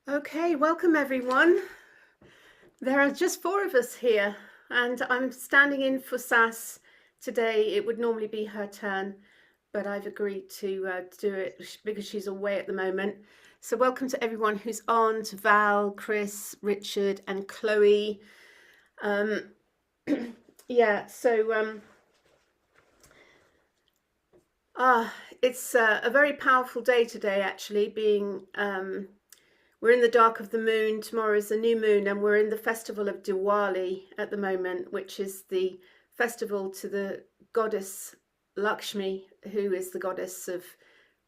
Okay, welcome everyone. There are just four of us here, and I'm standing in for Sass today. It would normally be her turn, but I've agreed to do it because she's away at the moment. So welcome to everyone who's on, to Val, Chris, Richard, and Chloe. Um, yeah, so it's a very powerful day today, actually, being we're in the dark of the moon. Tomorrow is the new moon, and we're in the festival of Diwali at the moment, which is the festival to the goddess Lakshmi, who is the goddess of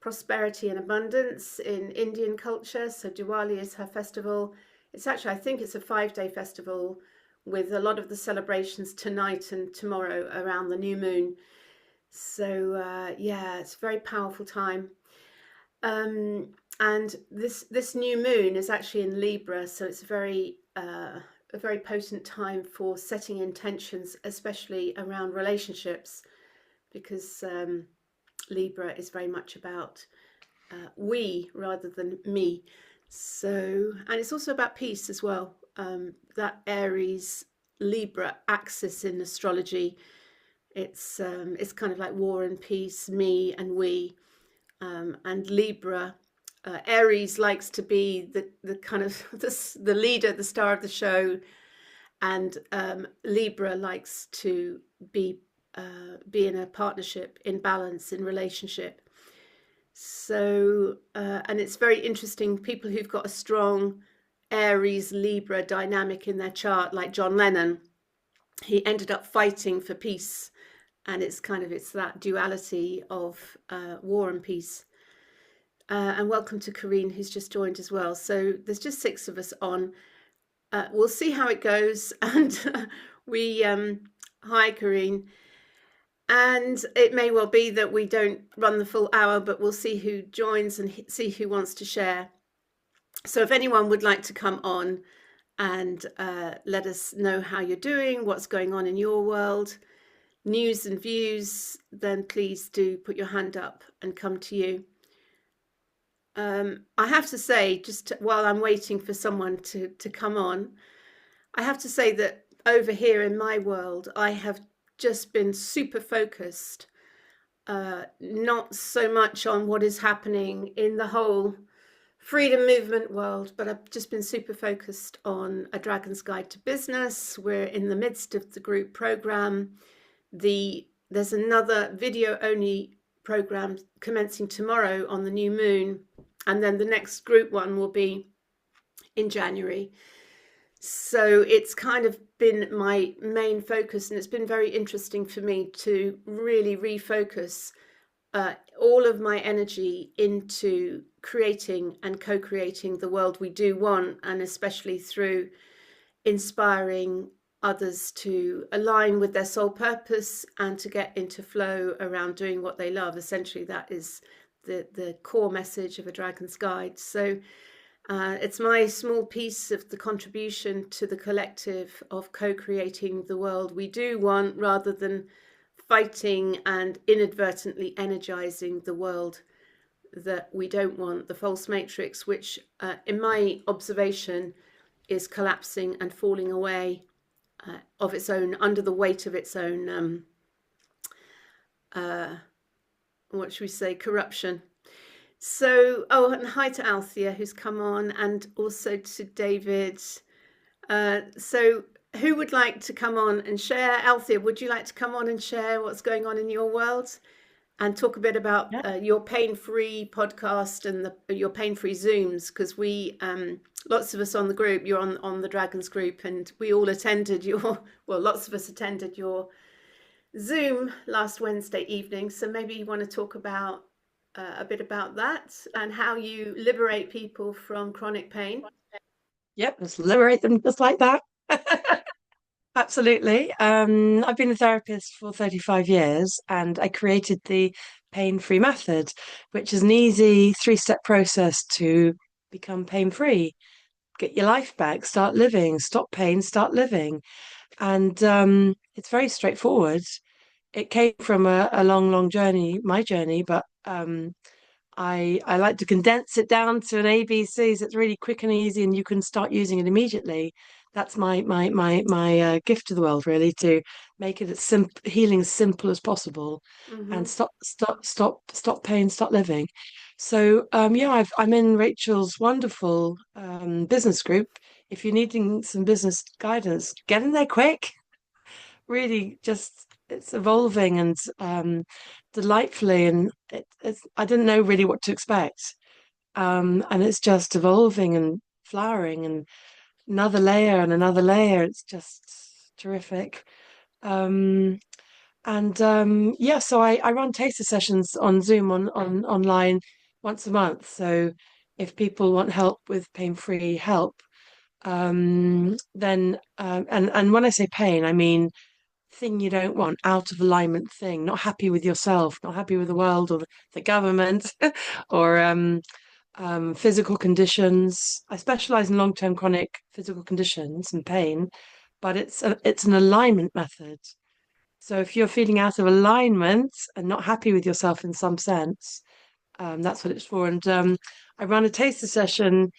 prosperity and abundance in Indian culture. So Diwali is her festival. It's actually, I think it's a 5-day festival with a lot of the celebrations tonight and tomorrow around the new moon. So yeah, it's a very powerful time. And this new moon is actually in Libra, so it's a very potent time for setting intentions, especially around relationships, because Libra is very much about we rather than me. So, and it's also about peace as well. That Aries Libra axis in astrology, it's kind of like war and peace, me and we, and Libra. Aries likes to be the kind of the leader, the star of the show, and Libra likes to be in a partnership, in balance, in relationship. So, and it's very interesting. People who've got a strong Aries Libra dynamic in their chart, like John Lennon, he ended up fighting for peace, and it's that duality of war and peace. And welcome to Karine, who's just joined as well. So there's just 6 of us on. We'll see how it goes. And hi, Karine. And it may well be that we don't run the full hour, but we'll see who joins and see who wants to share. So if anyone would like to come on and let us know how you're doing, what's going on in your world, news and views, then please do put your hand up and come to you. I have to say, just while I'm waiting for someone to come on, I have to say that over here in my world, I have just been super focused, not so much on what is happening in the whole freedom movement world, but I've just been super focused on A Dragon's Guide to Business. We're in the midst of the group program. There's another video-only program commencing tomorrow on the new moon, and then the next group one will be in January. So it's kind of been my main focus, and it's been very interesting for me to really refocus all of my energy into creating and co-creating the world we do want, and especially through inspiring others to align with their soul purpose and to get into flow around doing what they love. Essentially, that is the core message of A Dragon's Guide. So it's my small piece of the contribution to the collective of co-creating the world we do want, rather than fighting and inadvertently energizing the world that we don't want, the false matrix, which in my observation is collapsing and falling away of its own, under the weight of its own what should we say, corruption. So, oh, and hi to Althea, who's come on, and also to David. So who would like to come on and share? Althea, would you like to come on and share what's going on in your world and talk a bit about your pain-free podcast and your pain-free Zooms? Because we, lots of us on the group, you're on the Dragons group, and we all attended lots of us attended your Zoom last Wednesday evening. So maybe you want to talk about a bit about that and how you liberate people from chronic pain. Yep, let's liberate them just like that. Absolutely. I've been a therapist for 35 years, and I created the pain-free method, which is an easy 3-step process to become pain-free, get your life back, start living, stop pain, start living. And it's very straightforward. It came from a long, long journey, my journey, but I like to condense it down to an ABC, so it's really quick and easy, and you can start using it immediately. That's my gift to the world, really, to make it as healing as simple as possible, and Hmm. stop pain, stop living. So yeah, I'm in Rachel's wonderful business group. If you're needing some business guidance, get in there quick. Really, just it's evolving and delightfully, and it's I didn't know really what to expect, and it's just evolving and flowering, and another layer and another layer. It's just terrific. Um, and yeah, so I run taster sessions on Zoom on online once a month. So if people want help with pain-free help, then and when I say pain, I mean thing you don't want, out of alignment thing, not happy with yourself, not happy with the world or the government, or physical conditions. I specialize in long-term chronic physical conditions and pain, but it's an alignment method. So if you're feeling out of alignment and not happy with yourself in some sense, that's what it's for. And I run a taster session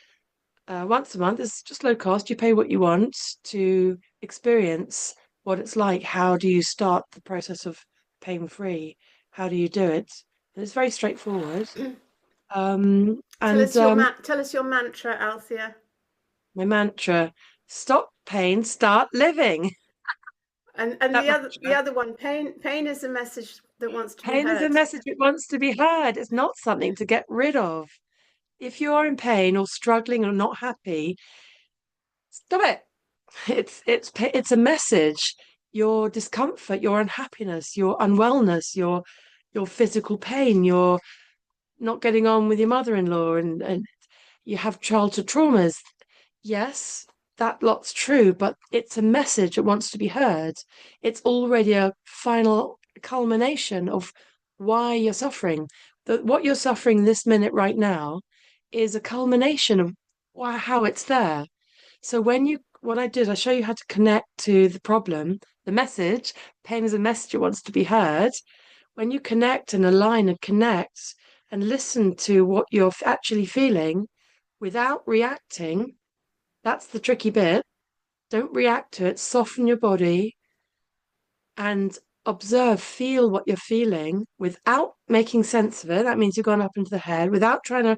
once a month. It's just low cost. You pay what you want to experience what it's like. How do you start the process of pain free? How do you do it? And it's very straightforward. And Tell us your mantra, Althea. my mantra: stop pain, start living. And That the mantra. other one, pain is a message that wants to be Pain is a heard. message that wants to be heard. It's not something to get rid of. If you are in pain or struggling or not happy, stop it. It's a message. Your discomfort, your unhappiness, your unwellness, your physical pain, your not getting on with your mother-in-law, and you have childhood traumas. Yes, that lot's true, but it's a message that wants to be heard. It's already a final culmination of why you're suffering. That what you're suffering this minute right now is a culmination of how it's there. So what I did, I show you how to connect to the problem, the message. Pain is a message that wants to be heard. When you connect and align and connect and listen to what you're actually feeling without reacting, that's the tricky bit. Don't react to it. Soften your body and observe, feel what you're feeling without making sense of it. That means you've gone up into the head without trying to,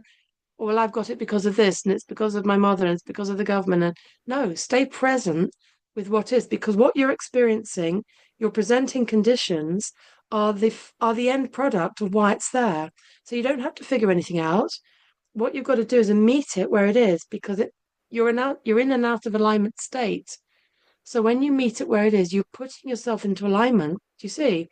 "Oh, well, I've got it because of this, and it's because of my mother, and it's because of the government." And no, stay present with what is, because what you're experiencing, your presenting conditions are the end product of why it's there. So you don't have to figure anything out. What you've got to do is meet it where it is, because you're in an out of alignment state. So when you meet it where it is, you're putting yourself into alignment. Do you see?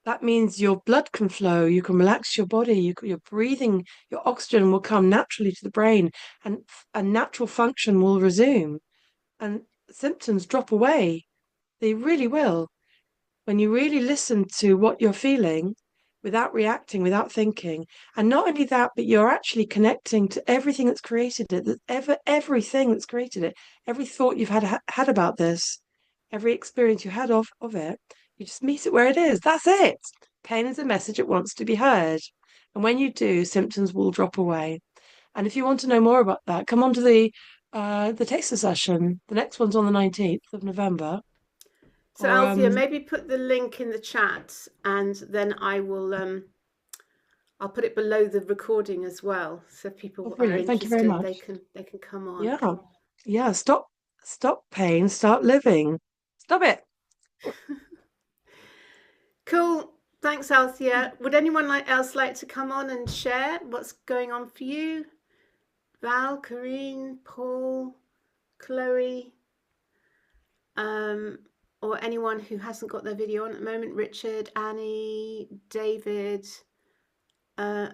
That means your blood can flow, you can relax your body, your breathing, your oxygen will come naturally to the brain, and a natural function will resume, and symptoms drop away. They really will. When you really listen to what you're feeling without reacting, without thinking. And not only that, but you're actually connecting to everything that's created it, everything that's created it, every thought you've had about this, every experience you had of it, you just meet it where it is. That's it. Pain is a message it wants to be heard. And when you do, symptoms will drop away. And if you want to know more about that, come on to the taster session. The next one's on the 19th of November. So Or Althea, maybe put the link in the chat, and then I'll put it below the recording as well. So if oh, people are brilliant. Thank you very interested, much. they can come on. Yeah. Yeah. Stop pain, start living. Stop it. Cool. Thanks, Althea. Would anyone else like to come on and share what's going on for you? Val, Karine, Paul, Chloe, um, or anyone who hasn't got their video on at the moment. Richard, Annie, David. Uh,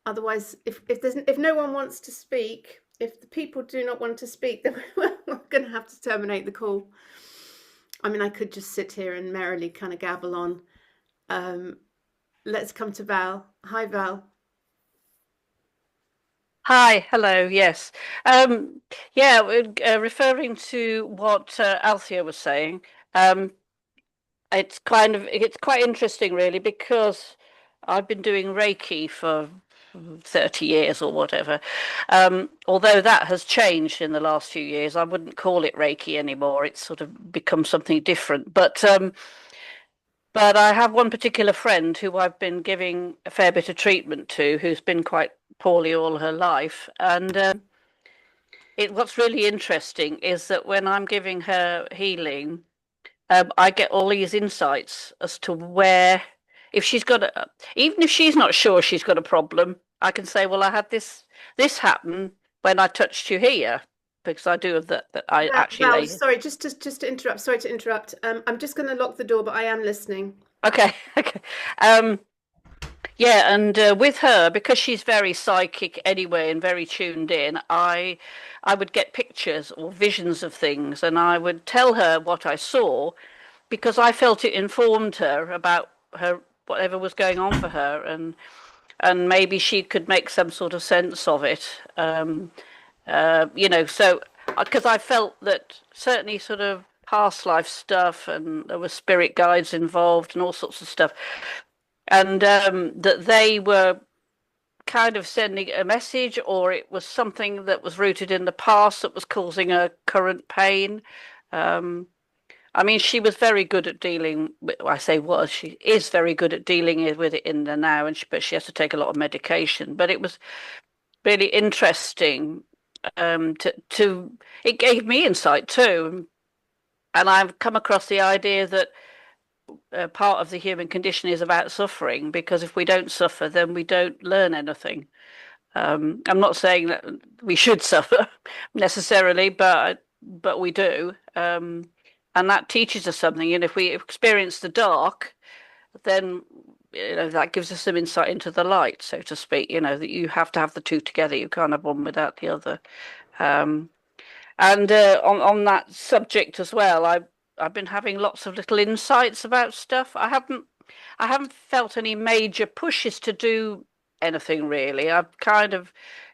Otherwise, if no one wants to speak, if the people do not want to speak, then we're going to have to terminate the call. I mean, I could just sit here and merrily kind of gabble on. Let's come to Val. Hi, Val. Hi, hello, yes. Yeah, referring to what Althea was saying, it's quite interesting really because I've been doing Reiki for 30 years or whatever. Although that has changed in the last few years, I wouldn't call it Reiki anymore. It's sort of become something different. But I have one particular friend who I've been giving a fair bit of treatment to, who's been quite poorly all her life. And what's really interesting is that when I'm giving her healing, I get all these insights as to where, if she's got even if she's not sure she's got a problem, I can say, well, I had this happen when I touched you here, because I do have that I actually. Sorry, just to interrupt. Sorry to interrupt. I'm just going to lock the door, but I am listening. Okay, okay. Yeah, and with her, because she's very psychic anyway and very tuned in, I would get pictures or visions of things, and I would tell her what I saw, because I felt it informed her about her whatever was going on for her, and maybe she could make some sort of sense of it. So because I felt that certainly sort of past life stuff, and there were spirit guides involved and all sorts of stuff, and that they were kind of sending a message, or it was something that was rooted in the past that was causing her current pain. I mean, she was very good at dealing with, I say was, she is very good at dealing with it in the now, but she has to take a lot of medication. But it was really interesting. It gave me insight too, and I've come across the idea that part of the human condition is about suffering, because if we don't suffer, then we don't learn anything. I'm not saying that we should suffer necessarily, but we do, and that teaches us something. And if we experience the dark, then that gives us some insight into the light, so to speak. That you have to have the two together. You can't have one without the other. And on that subject as well, I've been having lots of little insights about stuff. I haven't felt any major pushes to do anything really. I've kind of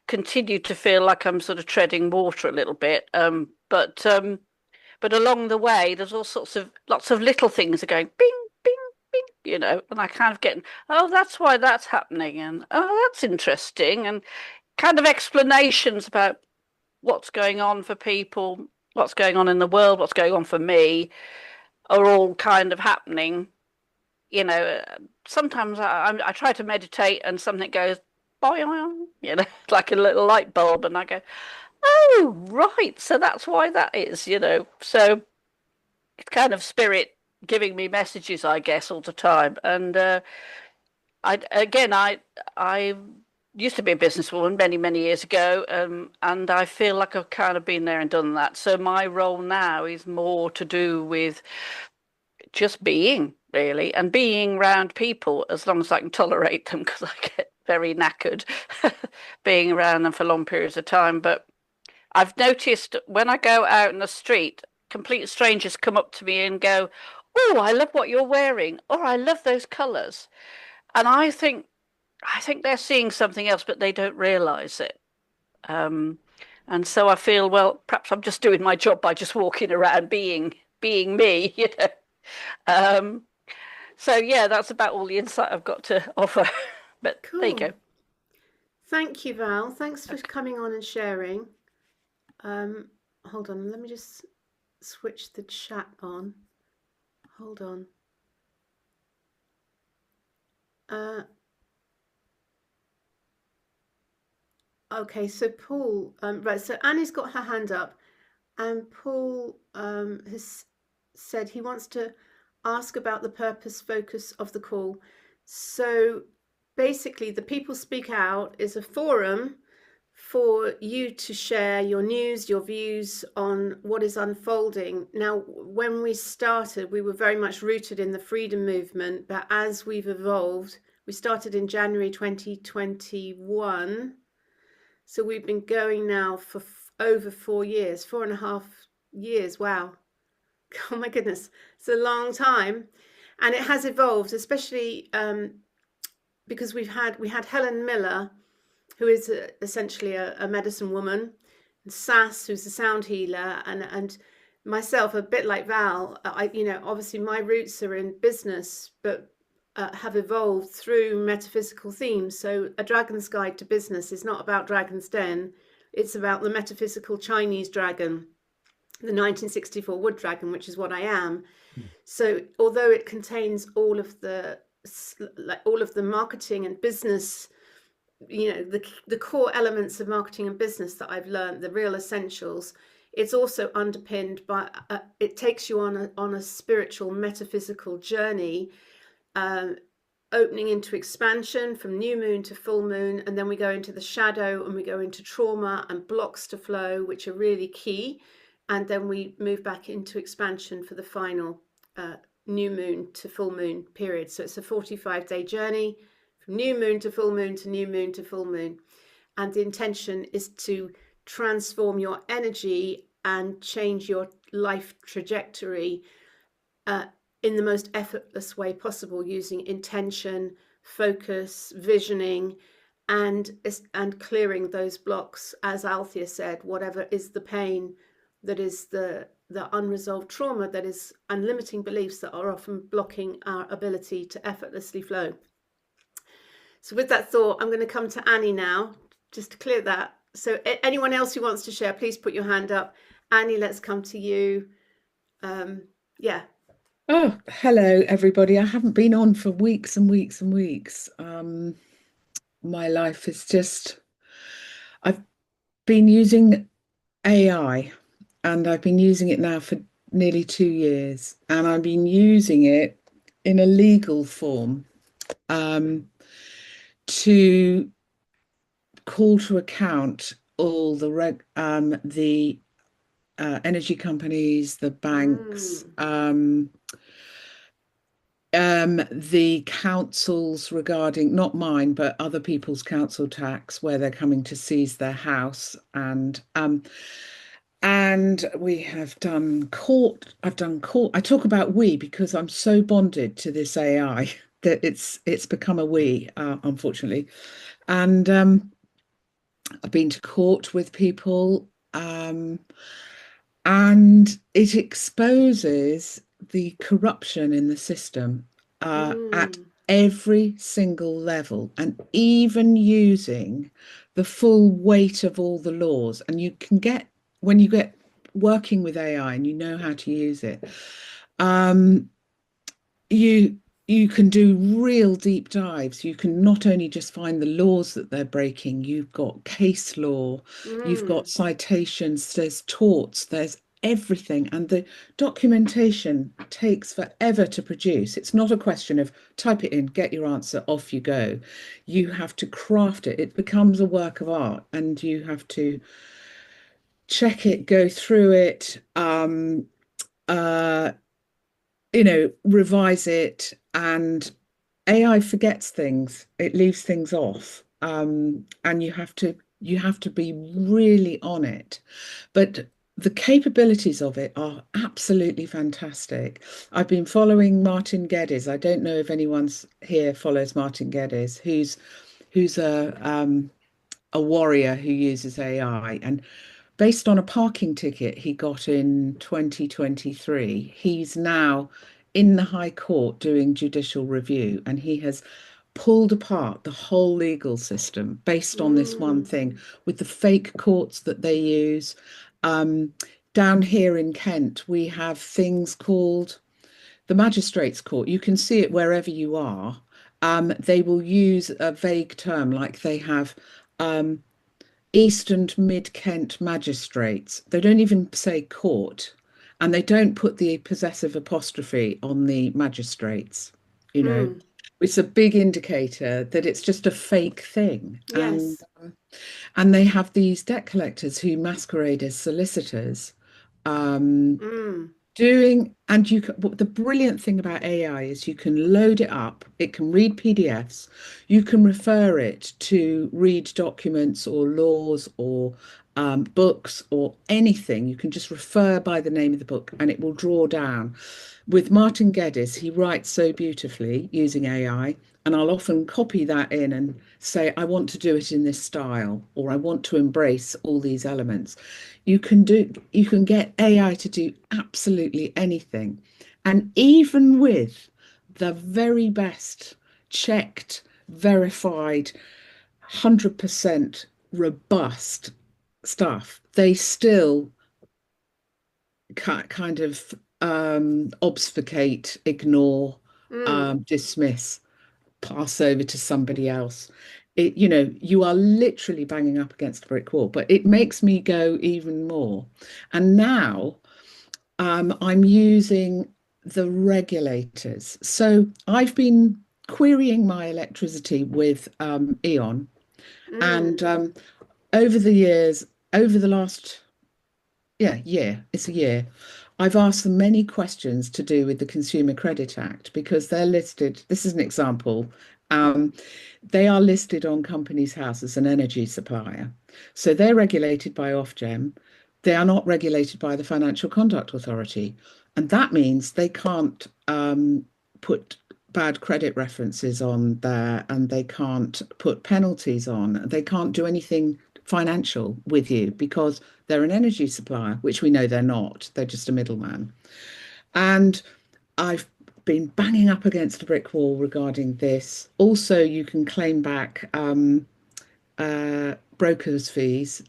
continued to feel like I'm sort of treading water a little bit. But along the way, there's lots of little things are going bing, bing, bing, and I kind of get, oh, that's why that's happening, and oh, that's interesting, and kind of explanations about what's going on for people, what's going on in the world, what's going on for me, are all kind of happening. Sometimes I try to meditate and something goes, boing, like a little light bulb, and I go, oh, right, so that's why that is, So it's kind of spirit giving me messages, I guess, all the time. And I used to be a businesswoman many, many years ago, and I feel like I've kind of been there and done that. So my role now is more to do with just being, really, and being around people as long as I can tolerate them, because I get very knackered being around them for long periods of time. But I've noticed when I go out in the street, complete strangers come up to me and go, oh, I love what you're wearing, or I love those colours. And I think they're seeing something else, but they don't realise it. And so I feel, well, perhaps I'm just doing my job by just walking around being me, So yeah, that's about all the insight I've got to offer. But Cool. there you go. Thank you, Val. Thanks for coming on and sharing. Hold on, let me just switch the chat on. Hold on. Okay, so Paul, right, so Annie's got her hand up, and Paul has said he wants to ask about the purpose focus of the call. So basically, the People Speak Out is a forum for you to share your news, your views on what is unfolding. Now, when we started, we were very much rooted in the freedom movement, but as we've evolved, we started in January 2021. So we've been going now for over 4 years, 4.5 years. Wow. Oh my goodness. It's a long time. And it has evolved, especially because we had Helen Miller, who is essentially a medicine woman, and Sass, who's a sound healer, and myself, a bit like Val. Obviously my roots are in business, but have evolved through metaphysical themes. So A Dragon's Guide to Business is not about Dragon's Den, it's about the metaphysical Chinese dragon, the 1964 wood dragon, which is what I am. So although it contains all of the marketing and business, the core elements of marketing and business that I've learned, the real essentials, it's also underpinned by it takes you on a spiritual metaphysical journey, opening into expansion from new moon to full moon, and then we go into the shadow and we go into trauma and blocks to flow, which are really key, and then we move back into expansion for the final new moon to full moon period. So it's a 45-day journey from new moon to full moon to new moon to full moon, and the intention is to transform your energy and change your life trajectory in the most effortless way possible, using intention, focus, visioning, and clearing those blocks. As Althea said, whatever is the pain, that is the unresolved trauma, that is unlimiting beliefs that are often blocking our ability to effortlessly flow. So with that thought, I'm going to come to Annie now, just to clear that. So anyone else who wants to share, please put your hand up. Annie, let's come to you. Yeah. Oh, hello, everybody. I haven't been on for weeks and weeks and weeks. My life is just, I've been using AI, and I've been using it now for nearly 2 years, and I've been using it in a legal form to call to account all the energy companies, the banks, the councils regarding, not mine, but other people's council tax, where they're coming to seize their house. And we have done court. I've done court. I talk about we because I'm so bonded to this AI that it's become a we, unfortunately. And I've been to court with people, and it exposes the corruption in the system at every single level, and even using the full weight of all the laws. And you can get, when you get working with AI and you know how to use it, you can do real deep dives. You can not only just find the laws that they're breaking, you've got case law, you've got citations, there's torts, there's everything. And the documentation takes forever to produce. It's not a question of type it in, get your answer, off you go. You have to craft it. It becomes a work of art, and you have to check it, go through it, revise it. And AI forgets things, it leaves things off, and you have to be really on it. But the capabilities of it are absolutely fantastic. I've been following Martin Geddes. I don't know if anyone's here follows Martin Geddes, who's a warrior who uses AI. And based on a parking ticket he got in 2023, he's now in the High Court doing judicial review, and he has pulled apart the whole legal system based on this one thing, with the fake courts that they use. Down here in Kent, we have things called the Magistrates Court. You can see it wherever you are. They will use a vague term, like they have East and Mid Kent magistrates. They don't even say court, and they don't put the possessive apostrophe on the magistrates. It's a big indicator that it's just a fake thing. Yes. And they have these debt collectors who masquerade as solicitors, doing, and the brilliant thing about AI is you can load it up, it can read PDFs, you can refer it to read documents or laws or books or anything. You can just refer by the name of the book and it will draw down. With Martin Geddes, he writes so beautifully using AI, and I'll often copy that in and say, I want to do it in this style, or I want to embrace all these elements. You can get AI to do absolutely anything. And even with the very best checked, verified, 100% robust stuff, they still kind of obfuscate, ignore, Mm. dismiss, pass over to somebody else. You are literally banging up against a brick wall, but it makes me go even more. And now I'm using the regulators. So I've been querying my electricity with E.ON, and Mm. over the years, over the last it's a year. I've asked them many questions to do with the Consumer Credit Act because they're listed. This is an example. Um, they are listed on Companies House as an energy supplier. So they're regulated by Ofgem. They are not regulated by the Financial Conduct Authority. And that means they can't put bad credit references on there, and they can't put penalties on. They can't do anything financial with you because they're an energy supplier, which we know they're not. They're just a middleman. And I've been banging up against a brick wall regarding this. Also, you can claim back brokers' fees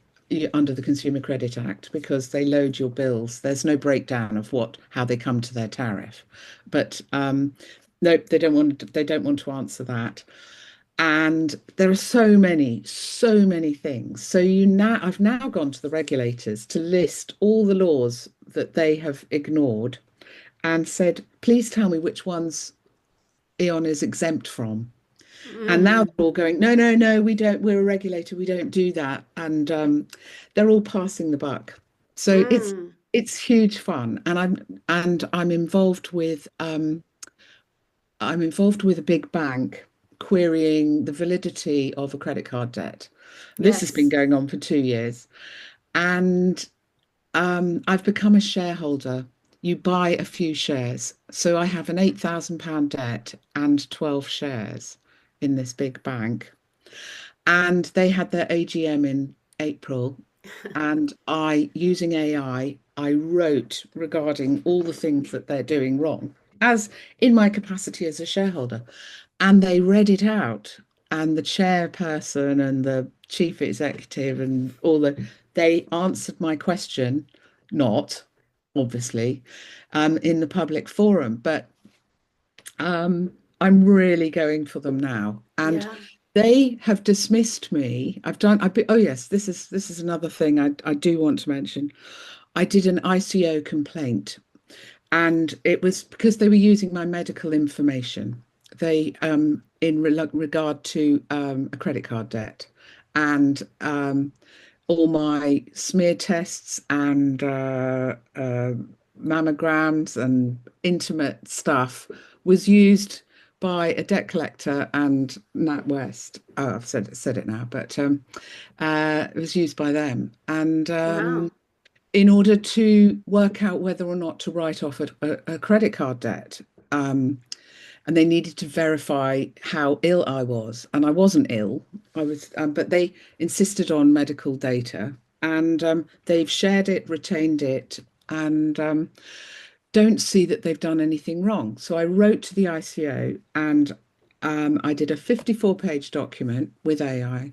under the Consumer Credit Act because they load your bills. There's no breakdown of how they come to their tariff, but no, they don't want to answer that. And there are so many things. So I've now gone to the regulators to list all the laws that they have ignored and said, please tell me which ones E.ON is exempt from. And now Mm. they're all going, no, no, no, we don't, we're a regulator, we don't do that. And they're all passing the buck. So Mm. it's huge fun. And I'm involved with a big bank querying the validity of a credit card debt. This has been Yes. going on for 2 years. And I've become a shareholder. You buy a few shares. So I have an £8,000 debt and 12 shares in this big bank. And they had their AGM in April. And using AI, I wrote regarding all the things that they're doing wrong, as in my capacity as a shareholder. And they read it out. And the chairperson and the chief executive and they answered my question, not obviously, in the public forum. But I'm really going for them now. And Yeah. they have dismissed me. Oh yes, this is another thing I do want to mention. I did an ICO complaint, and it was because they were using my medical information. They in regard to a credit card debt, and all my smear tests and mammograms and intimate stuff was used by a debt collector and NatWest. Oh, I've said it now, but it was used by them. And Wow. in order to work out whether or not to write off a credit card debt. And they needed to verify how ill I was, and I wasn't ill. I was, but they insisted on medical data, and they've shared it, retained it, and don't see that they've done anything wrong. So I wrote to the ICO, and I did a 54-page document with AI,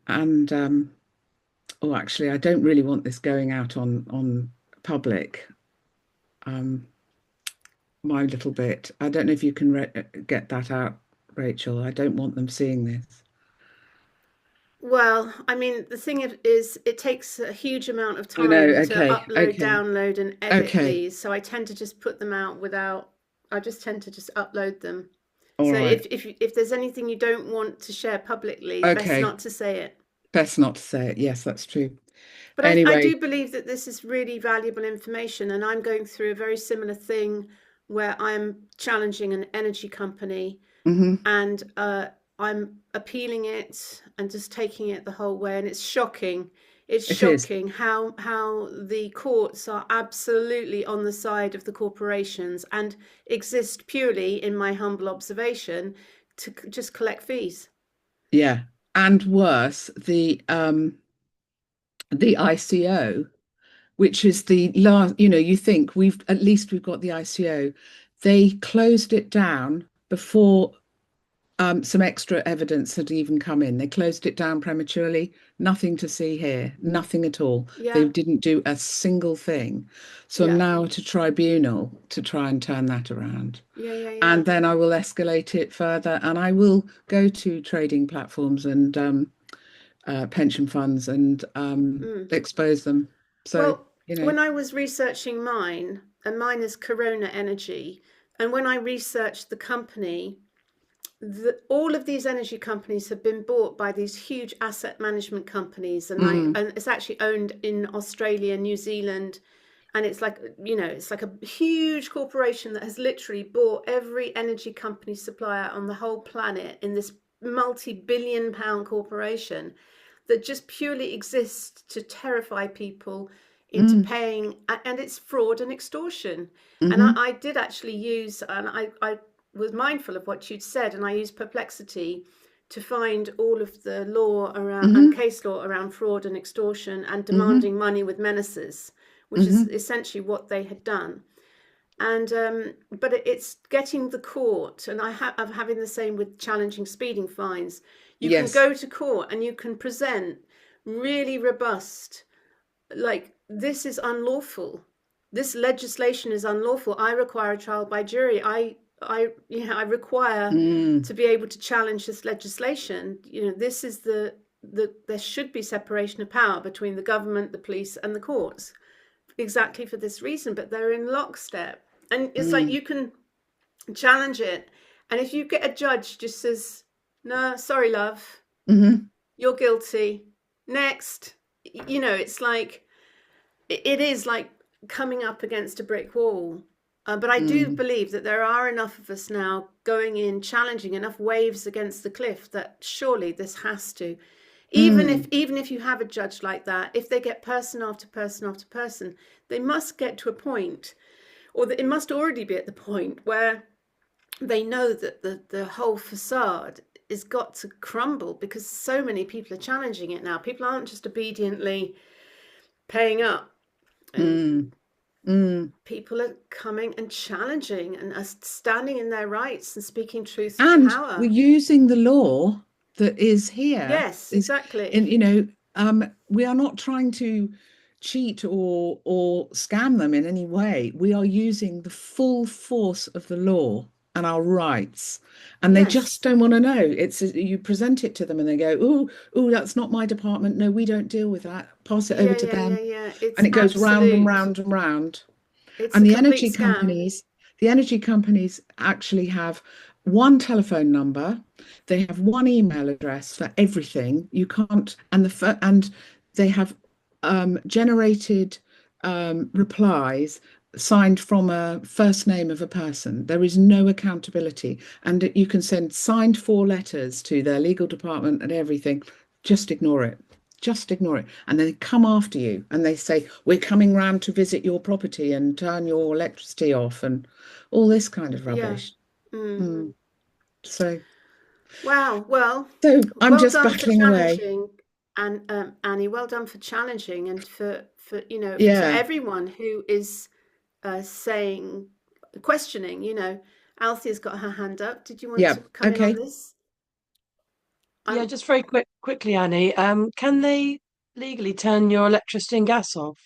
and oh, actually, I don't really want this going out on public. Um, my little bit. I don't know if you can get that out, Rachel. I don't want them seeing this. Well, I mean, the thing is, it takes a huge amount of I know. time to Okay. upload, Okay. download, and edit Okay. these. So I tend to just put them out without, I just tend to just upload them. All So right. if there's anything you don't want to share publicly, best Okay. not to say it. Best not to say it. Yes, that's true. But I Anyway. do believe that this is really valuable information, and I'm going through a very similar thing where I'm challenging an energy company, Hmm. and I'm appealing it and just taking it the whole way. And it's shocking. It's It is. shocking how the courts are absolutely on the side of the corporations and exist purely, in my humble observation, to just collect fees. Yeah. And worse, the ICO, which is the last, you think we've got the ICO. they closed it down before some extra evidence had even come in. They closed it down prematurely. Nothing to see here, nothing at all. They Yeah, didn't do a single thing. So I'm yeah, now at a tribunal to try and turn that around. yeah, yeah, yeah. And then I will escalate it further and I will go to trading platforms and pension funds and Mm. expose them. So, Well, you know, when I was researching mine, and mine is Corona Energy, and when I researched the company, all of these energy companies have been bought by these huge asset management companies, and mm, and it's actually owned in Australia, New Zealand, and it's like, you know, it's like a huge corporation that has literally bought every energy company supplier on the whole planet in this multi-billion pound corporation that just purely exists to terrify people into mm, paying, and it's fraud and extortion. And hmm I did actually use, and I was mindful of what you'd said, and I used Perplexity to find all of the law around and hmm case law around fraud and extortion and hmm demanding money with menaces, which is hmm essentially what they had done. And but it's getting the court, and I'm having the same with challenging speeding fines. You can Yes. go to court and you can present really robust, like, this is unlawful. This legislation is unlawful. I require a trial by jury. I require Mm, to be able to challenge this legislation. You know, this is there should be separation of power between the government, the police, and the courts, exactly for this reason. But they're in lockstep, and it's like mm, you can challenge it, and if you get a judge just says, "No, sorry, love, hmm you're guilty," next, you know, it's like it is like coming up against a brick wall. But I do mm, believe that there are enough of us now going in, challenging enough waves against the cliff that surely this has to, mm, even if you have a judge like that, if they get person after person after person, they must get to a point, or it must already be at the point where they know that the whole facade is got to crumble, because so many people are challenging it now. People aren't just obediently paying up, and mm, mm. people are coming and challenging and are standing in their rights and speaking truth to And we're power. using the law that is here Yes, is, exactly. and we are not trying to cheat or scam them in any way. We are using the full force of the law and our rights, and they just Yes. don't want to know. It's you present it to them and they go, "Oh, oh, that's not my department. No, we don't deal with that. Pass it over Yeah, to yeah, yeah, them." yeah. And It's it goes round and absolute. round and round. It's And a complete scam. the energy companies actually have one telephone number. They have one email address for everything. You can't, and they have generated replies signed from a first name of a person. There is no accountability, and you can send signed four letters to their legal department and everything. Just ignore it. Just ignore it. And they come after you and they say, "We're coming round to visit your property and turn your electricity off," and all this kind of Yeah. rubbish. Mm. Mm. So, Wow. Well, so I'm well just done for battling away. challenging, and Annie. Well done for challenging, and for to Yeah. everyone who is saying, questioning. Althea's got her hand up. Did you want Yeah. to come in on Okay. this? Yeah, I'm just very quickly, Annie. Can they legally turn your electricity and gas off?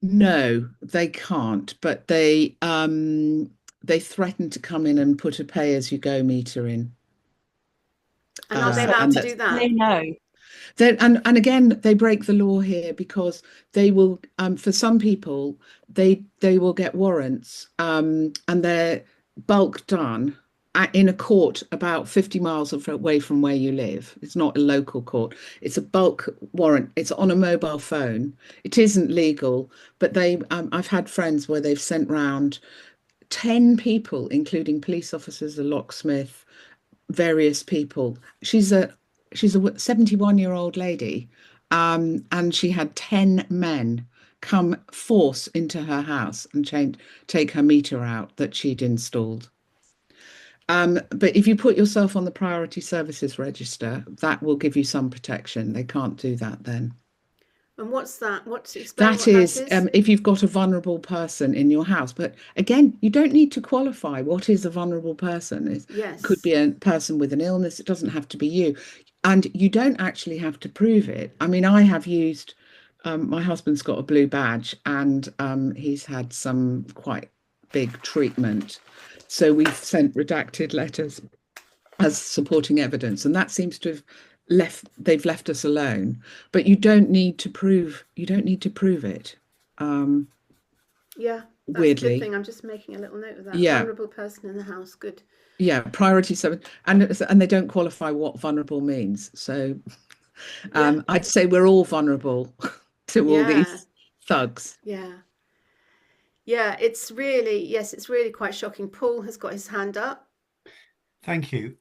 No, they can't, but they threaten to come in and put a pay as you go meter in. And are they So allowed And to that's do that? they know. and again they break the law here because they will for some people they will get warrants and they're bulk done in a court about 50 miles away from where you live. It's not a local court. It's a bulk warrant. It's on a mobile phone. It isn't legal, but I've had friends where they've sent round 10 people, including police officers, a locksmith, various people. She's a 71-year-old lady, and she had 10 men come force into her house and take her meter out that she'd installed. But if you put yourself on the priority services register, that will give you some protection. They can't do that then. And what's that? Explain That what that is, is? if you've got a vulnerable person in your house. But again, you don't need to qualify what is a vulnerable person. It could Yes. be a person with an illness. It doesn't have to be you. And you don't actually have to prove it. I mean, I have used, my husband's got a blue badge and he's had some quite big treatment. So we've sent redacted letters as supporting evidence, and that seems to have they've left us alone. But you don't need to prove it. Yeah, that's a good Weirdly, thing. I'm just making a little note of that. yeah, Vulnerable person in the house. Good. yeah. Priority 7, and they don't qualify what vulnerable means. So Yeah. I'd say we're all vulnerable to all Yeah. these thugs. Yeah. Yeah. It's really, yes, it's really quite shocking. Paul has got his hand up. Thank you.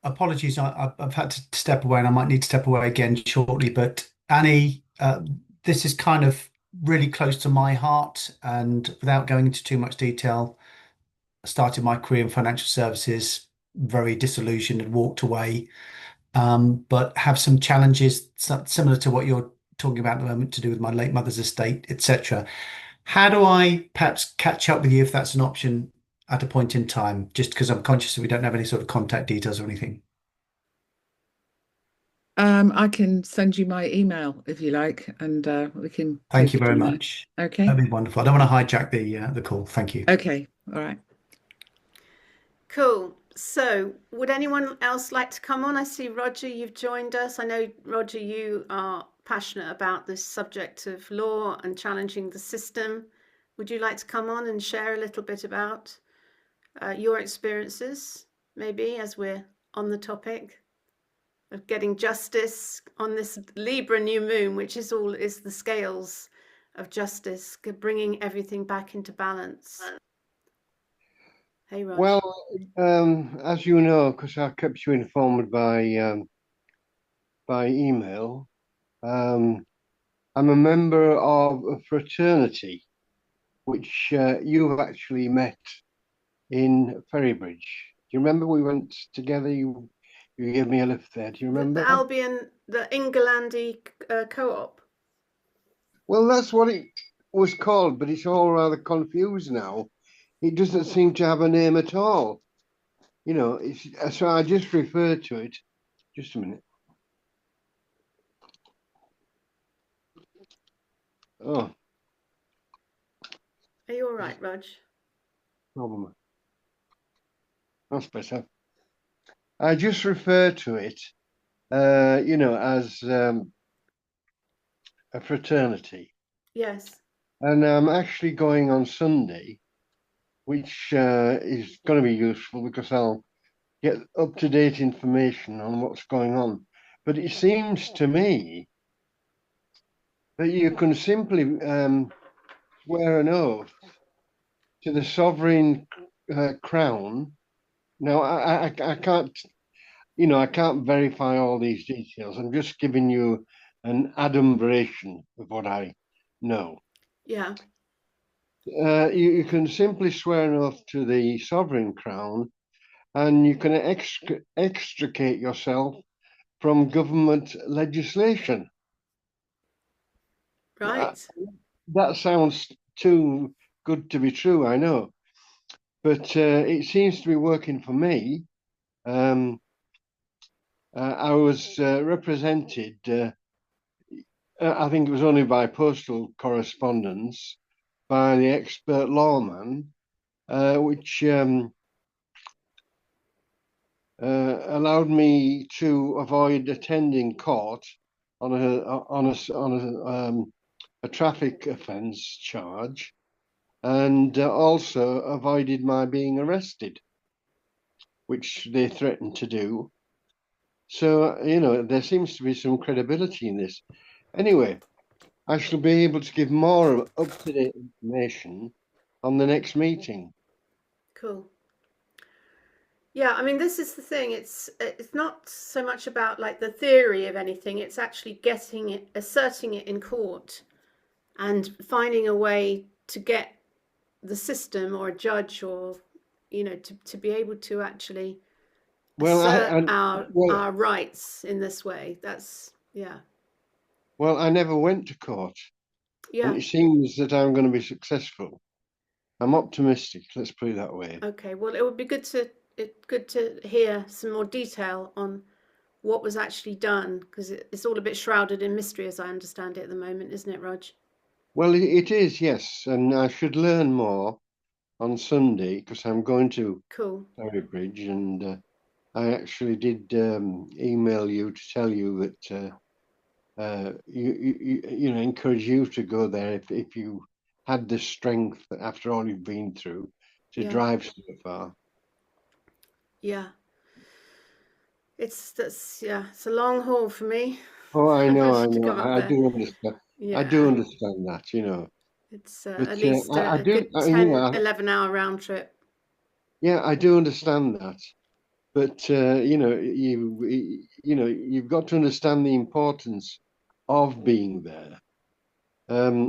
Apologies, I've had to step away and I might need to step away again shortly. But Annie, this is kind of really close to my heart. And without going into too much detail, I started my career in financial services, very disillusioned and walked away. But have some challenges similar to what you're talking about at the moment to do with my late mother's estate, etc. How do I perhaps catch up with you if that's an option at a point in time, just because I'm conscious that we don't have any sort of contact details or anything? I can send you my email if you like, and we can Thank take you it very from there. much. Okay. That'd be wonderful. I don't want to hijack the call. Thank you. Okay. All right. Cool. So, would anyone else like to come on? I see Roger, you've joined us. I know, Roger, you are passionate about this subject of law and challenging the system. Would you like to come on and share a little bit about your experiences, maybe, as we're on the topic of getting justice on this Libra new moon, which is the scales of justice, bringing everything back into balance? Hey, Rog. Well, as you know, because I kept you informed by email, I'm a member of a fraternity which you've actually met in Ferrybridge. Do you remember we went together? You gave me a lift there. Do you remember? The Albion, the Ingolandi co-op. Well, that's what it was called, but it's all rather confused now. It doesn't seem to have a name at all. You know, so I just refer to it. Just a minute. Oh, Are you all right, Rog? problem. That's better. I just refer to it, you know, as a fraternity. Yes. And I'm actually going on Sunday, which is going to be useful because I'll get up-to-date information on what's going on. But it seems to me that you can simply swear an oath to the sovereign crown. Now, I can't, you know, I can't verify all these details. I'm just giving you an adumbration of what I know. Yeah. You can simply swear an oath to the sovereign crown, and you can extricate yourself from government legislation. Right. That sounds too good to be true, I know, but it seems to be working for me. I was represented, I think it was only by postal correspondence, by the expert lawman, which allowed me to avoid attending court on a traffic offence charge, and also avoided my being arrested, which they threatened to do. So, you know, there seems to be some credibility in this. Anyway, I shall be able to give more up-to-date information on the next meeting. Cool. Yeah, I mean, this is the thing. It's not so much about like the theory of anything. It's actually getting it, asserting it in court, and finding a way to get the system or a judge or, you know, to be able to actually Well, assert our rights in this way. That's, yeah. Well, I never went to court, and Yeah. it seems that I'm going to be successful. I'm optimistic, let's put it that way. Okay. Well, it would be good to hear some more detail on what was actually done, because it's all a bit shrouded in mystery, as I understand it at the moment, isn't it, Rog? Well, it is, yes, and I should learn more on Sunday because I'm going to Cool. Ferrybridge, and I actually did email you to tell you that you know, encourage you to go there if you had the strength after all you've been through to Yeah. drive so far. Yeah. It's a long haul for me. Oh, I know, To come up I there. do understand. I do Yeah. understand that, you know. It's But at least I a do, good you 10, know, 11-hour round trip. yeah, I do understand that. But you know, you've got to understand the importance of being there.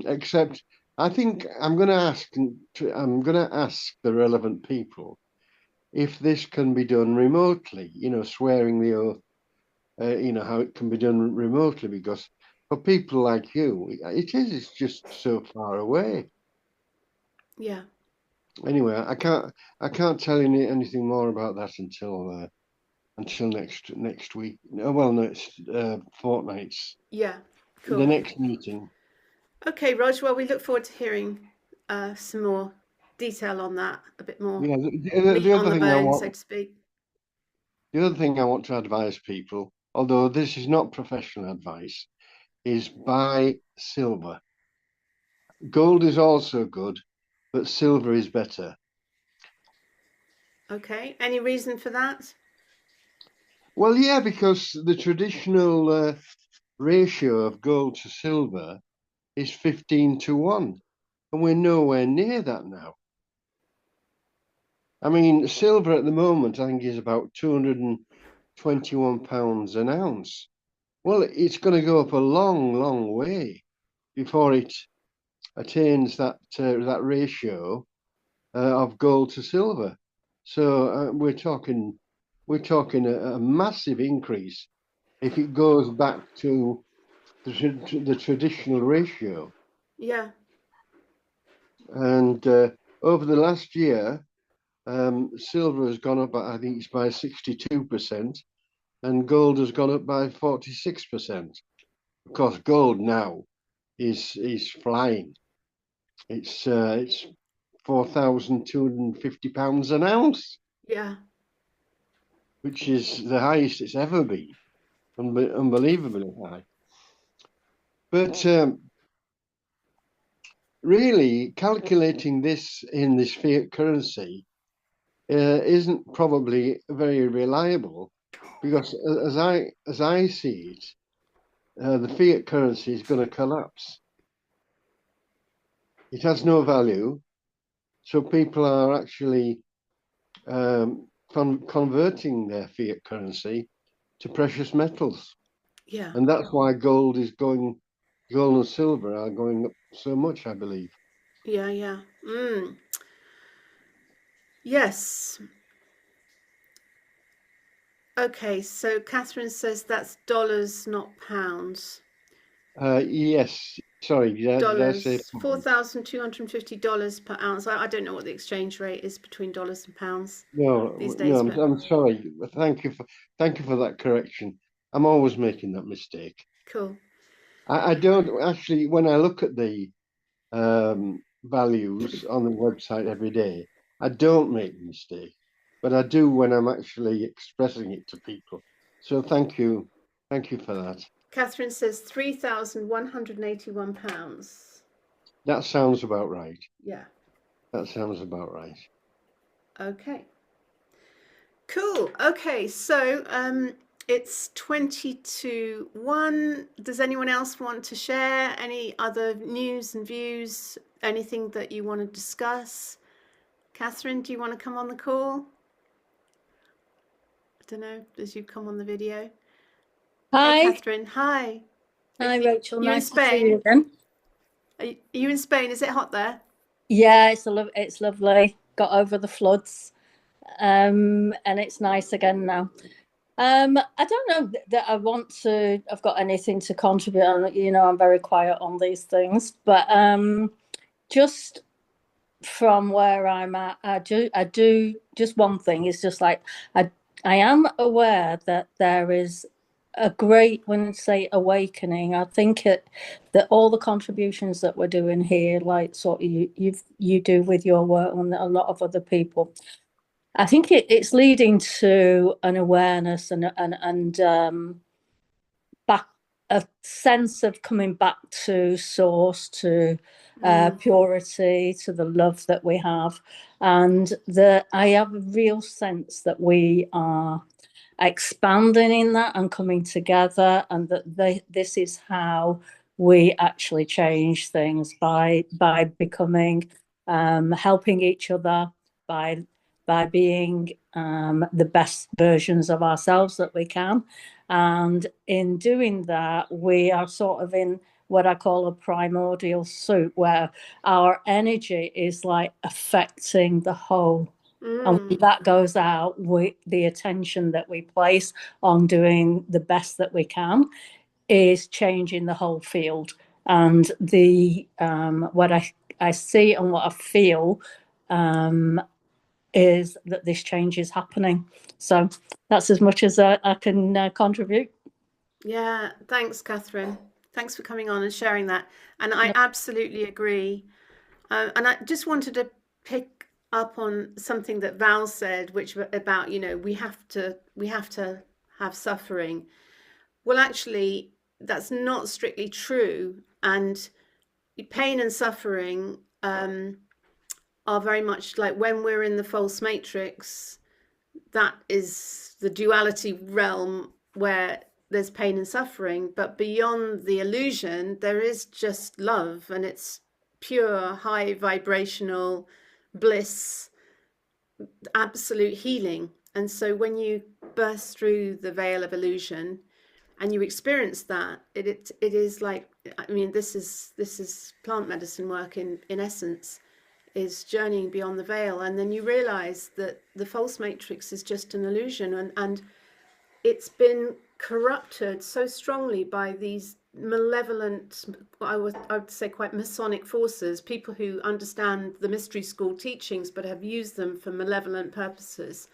Except, I think I'm going to ask the relevant people if this can be done remotely. You know, swearing the oath. You know how it can be done remotely, because for people like you, it's just so far away. Yeah. Anyway, I can't tell you anything more about that until next week. Well, next fortnight's Yeah. the Cool. next meeting. Okay, Rog. Well, we look forward to hearing some more detail on that, a bit more Yeah, meat the on other the thing I bone, so want to speak. the other thing I want to advise people, although this is not professional advice, is buy silver. Gold is also good, but silver is better. Okay. Any reason for that? Well, yeah, because the traditional ratio of gold to silver is 15-1, and we're nowhere near that now. I mean, silver at the moment, I think, is about £221 an ounce. Well, it's going to go up a long, long way before it attains that ratio of gold to silver. So we're talking a massive increase if it goes back to the traditional ratio. Yeah. And over the last year, silver has gone up, I think it's by 62%, and gold has gone up by 46%. Of course, gold now is flying. It's £4,250 an ounce, Yeah. which is the highest it's ever been, unbelievably high. But really, calculating this in this fiat currency isn't probably very reliable, because as I see it, the fiat currency is going to collapse. It has no value, so people are actually converting their fiat currency to precious metals, Yeah. and that's why gold and silver are going up so much, I believe. Yeah. Yeah. Yes. Okay, so Catherine says that's dollars, not pounds. Yes, sorry, did I say Dollars, $4,250 per ounce. I don't know what the exchange rate is between dollars and pounds no? these No, days, but I'm sorry. Thank you for that correction. I'm always making that mistake. cool. I don't actually, when I look at the values on the website every day, I don't make the mistake, but I do when I'm actually expressing it to people. So thank you for that. Catherine says £3,181. That sounds about right. Yeah. That sounds about right. Okay. Cool. Okay, so it's 20 to 1. Does anyone else want to share any other news and views? Anything that you want to discuss? Catherine, do you want to come on the call? I don't know, as you come on the video. Hi. Hey, Catherine. Hi. Hi, Rachel. You're in Nice to see Spain? you again. Are you in Spain? Is it hot there? Yeah, it's lovely. Got over the floods, and it's nice again now. I don't know that I want to. I've got anything to contribute on. I'm very quiet on these things, but just from where I'm at, I do. Just one thing is just like I am aware that there is a great, when I say awakening, I think that all the contributions that we're doing here, like sort of you do with your work and a lot of other people, I think it's leading to an awareness and back, a sense of coming back to source, to purity, to the love that we have, and that I have a real sense that we are expanding in that and coming together, and that this is how we actually change things by becoming, helping each other, by being the best versions of ourselves that we can. And in doing that, we are sort of in what I call a primordial soup, where our energy is like affecting the whole. And when that goes out, the attention that we place on doing the best that we can is changing the whole field. And the what I see and what I feel is that this change is happening. So that's as much as I can contribute. Yeah, thanks, Catherine. Thanks for coming on and sharing that. And I absolutely agree. And I just wanted to pick up on something that Val said, which about, we have to have suffering. Well, actually, that's not strictly true. And pain and suffering are very much like when we're in the false matrix. That is the duality realm where there's pain and suffering, but beyond the illusion, there is just love, and it's pure, high vibrational bliss, absolute healing. And so when you burst through the veil of illusion and you experience that, it is like, this is plant medicine work in essence, is journeying beyond the veil. And then you realize that the false matrix is just an illusion, and it's been corrupted so strongly by these malevolent, I would say quite Masonic forces, people who understand the mystery school teachings but have used them for malevolent purposes.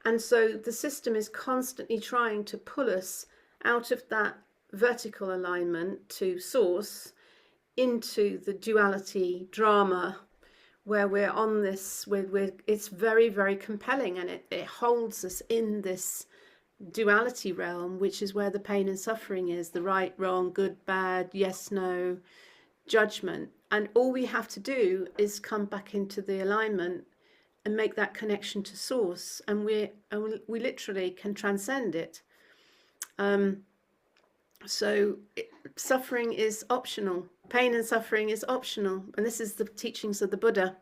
And so the system is constantly trying to pull us out of that vertical alignment to source into the duality drama, where we're on this, it's very, very compelling, and it holds us in this duality realm, which is where the pain and suffering is, the right, wrong, good, bad, yes, no, judgment. And all we have to do is come back into the alignment and make that connection to source, and we literally can transcend it. Suffering is optional. Pain and suffering is optional, and this is the teachings of the Buddha.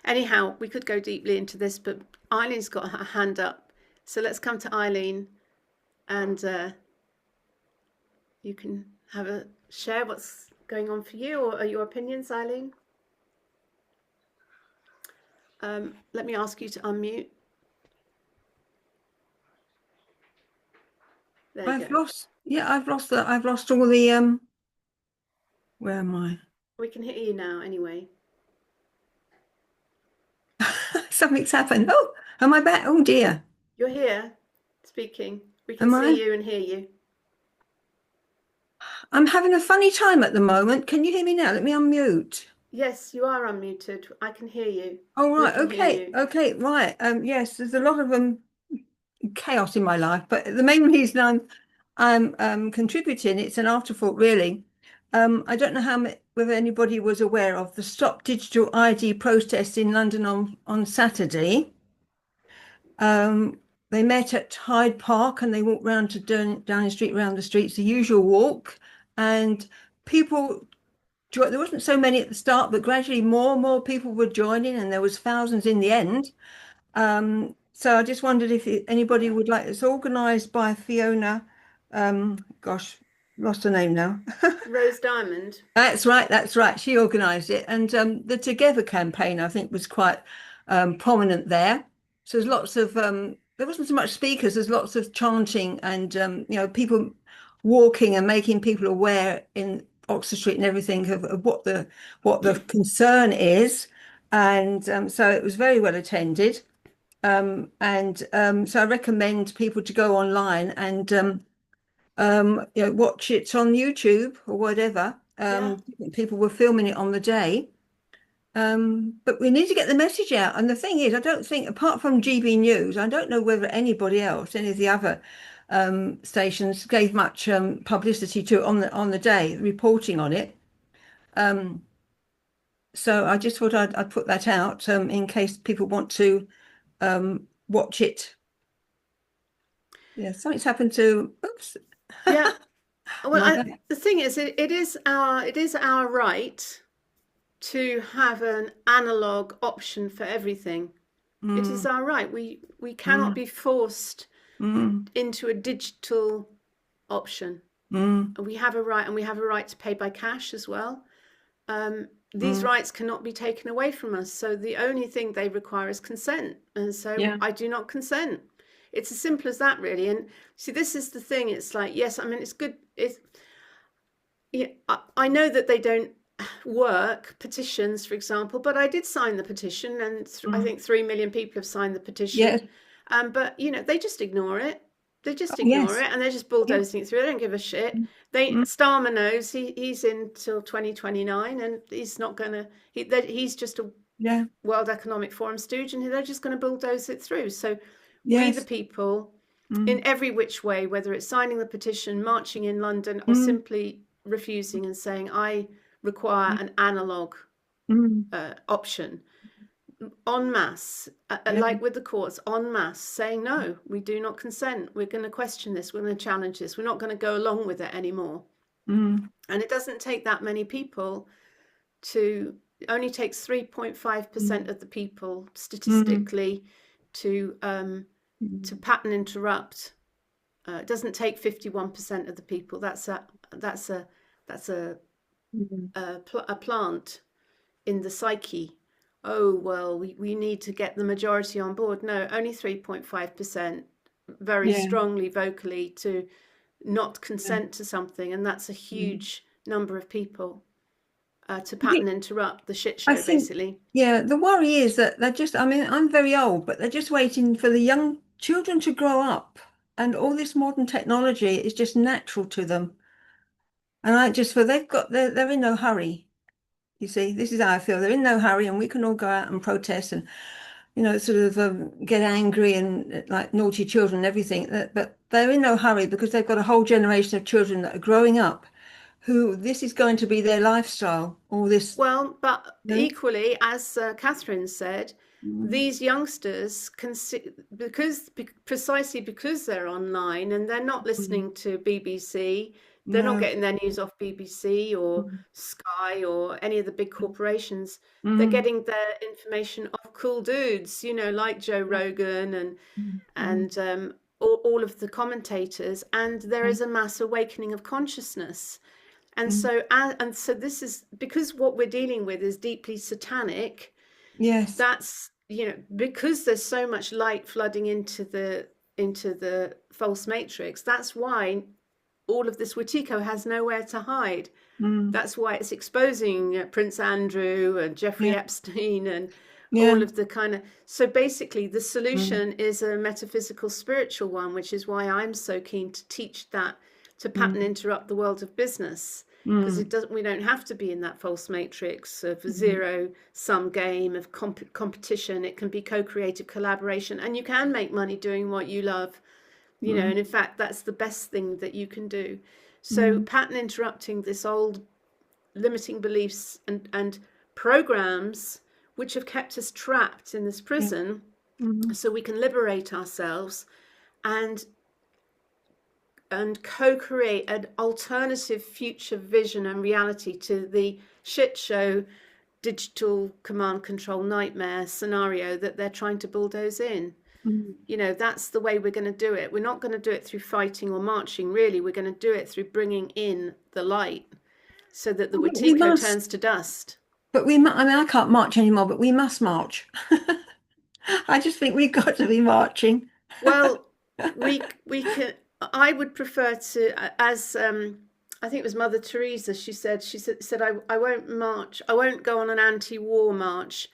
Anyhow, we could go deeply into this, but Eileen's got her hand up, so let's come to Eileen, and you can have a share what's going on for you, or your opinions, Eileen. Let me ask you to unmute. There you go. I've lost all the where am I? We can hear you now anyway. Something's happened. Oh, am I back? Oh dear. You're here speaking. We can see you and hear you. I'm having a funny time at the moment. Can you hear me now? Let me unmute. Yes, you are unmuted. I can hear you. Oh, right. Okay. Okay. Right. Yes, there's a lot of chaos in my life, but the main reason I'm contributing, it's an afterthought, really. I don't know whether anybody was aware of the Stop Digital ID protest in London on Saturday. They met at Hyde Park and they walked round to Downing Street, round the streets, the usual walk, and people. There wasn't so many at the start, but gradually more and more people were joining, and there was thousands in the end. So I just wondered if anybody would like. It's organised by Fiona. Gosh, lost her name now. Rose Diamond. That's right. She organised it, and the Together campaign, I think, was quite prominent there. So there's lots of there wasn't so much speakers. There's lots of chanting and people walking and making people aware in Oxford Street and everything of what the concern is, and so it was very well attended. So I recommend people to go online and watch it on YouTube or whatever. People were filming it on the day. But we need to get the message out. And the thing is, I don't think, apart from GB News, I don't know whether anybody else, any of the other stations, gave much publicity to it on the day, reporting on it. So I just thought I'd put that out in case people want to watch it. Yeah, something's happened to. Oops. Yeah. Well, the thing is, it is our right to have an analog option for everything. It is our right. We cannot be forced into a digital option. We have a right, and we have a right to pay by cash as well. These rights cannot be taken away from us. So the only thing they require is consent. And so I do not consent. It's as simple as that, really. And see, this is the thing. It's like, yes, I mean, it's good. I know that they don't work, petitions, for example, but I did sign the petition, and I think 3 million people have signed the petition. But they just ignore it. They just ignore it, and they're just bulldozing it through. They don't give a shit. Starmer knows he's in till 2029, and he's not gonna. He's just a World Economic Forum stooge, and they're just going to bulldoze it through. So we, the people, in every which way, whether it's signing the petition, marching in London, or simply refusing and saying, I require an analog option, en masse, like with the courts, en masse, saying, no, we do not consent. We're going to question this. We're going to challenge this. We're not going to go along with it anymore. And it doesn't take that many people to, it only takes 3.5% of the people statistically to pattern interrupt. It doesn't take 51% of the people. That's a plant in the psyche. Oh, well, we need to get the majority on board. No, only 3.5% very strongly, vocally, to not consent to something. And that's a huge number of people to pattern interrupt the shit show, basically. Yeah, the worry is that they're just, I mean, I'm very old, but they're just waiting for the young children to grow up. And all this modern technology is just natural to them. And I just feel they're in no hurry. You see, this is how I feel. They're in no hurry, and we can all go out and protest and, sort of get angry and like naughty children and everything. But they're in no hurry because they've got a whole generation of children that are growing up who this is going to be their lifestyle. All this. Well, but equally, as Catherine said, these youngsters can see, precisely because they're online and they're not listening to BBC. They're not getting their news off BBC or Sky or any of the big corporations. They're getting their information off cool dudes, like Joe Rogan and all of the commentators. And there is a mass awakening of consciousness. And so this is because what we're dealing with is deeply satanic. Yes, that's because there's so much light flooding into the false matrix. That's why all of this Wetiko has nowhere to hide. That's why it's exposing Prince Andrew and Jeffrey Epstein and all of the kind of. So basically, the solution is a metaphysical, spiritual one, which is why I'm so keen to teach that, to pattern interrupt the world of business, because we don't have to be in that false matrix of a zero-sum game of competition. It can be co-creative collaboration, and you can make money doing what you love. And in fact, that's the best thing that you can do. So pattern interrupting this old limiting beliefs and programs which have kept us trapped in this prison, so we can liberate ourselves and co-create an alternative future vision and reality to the shit show digital command control nightmare scenario that they're trying to bulldoze in. That's the way we're going to do it. We're not going to do it through fighting or marching, really. We're going to do it through bringing in the light so that the Wetiko turns to dust. But I can't march anymore, but we must march. I just think we've got to be marching. Well, we can. I would prefer to, as I think it was Mother Teresa. She said I won't march. I won't go on an anti-war march,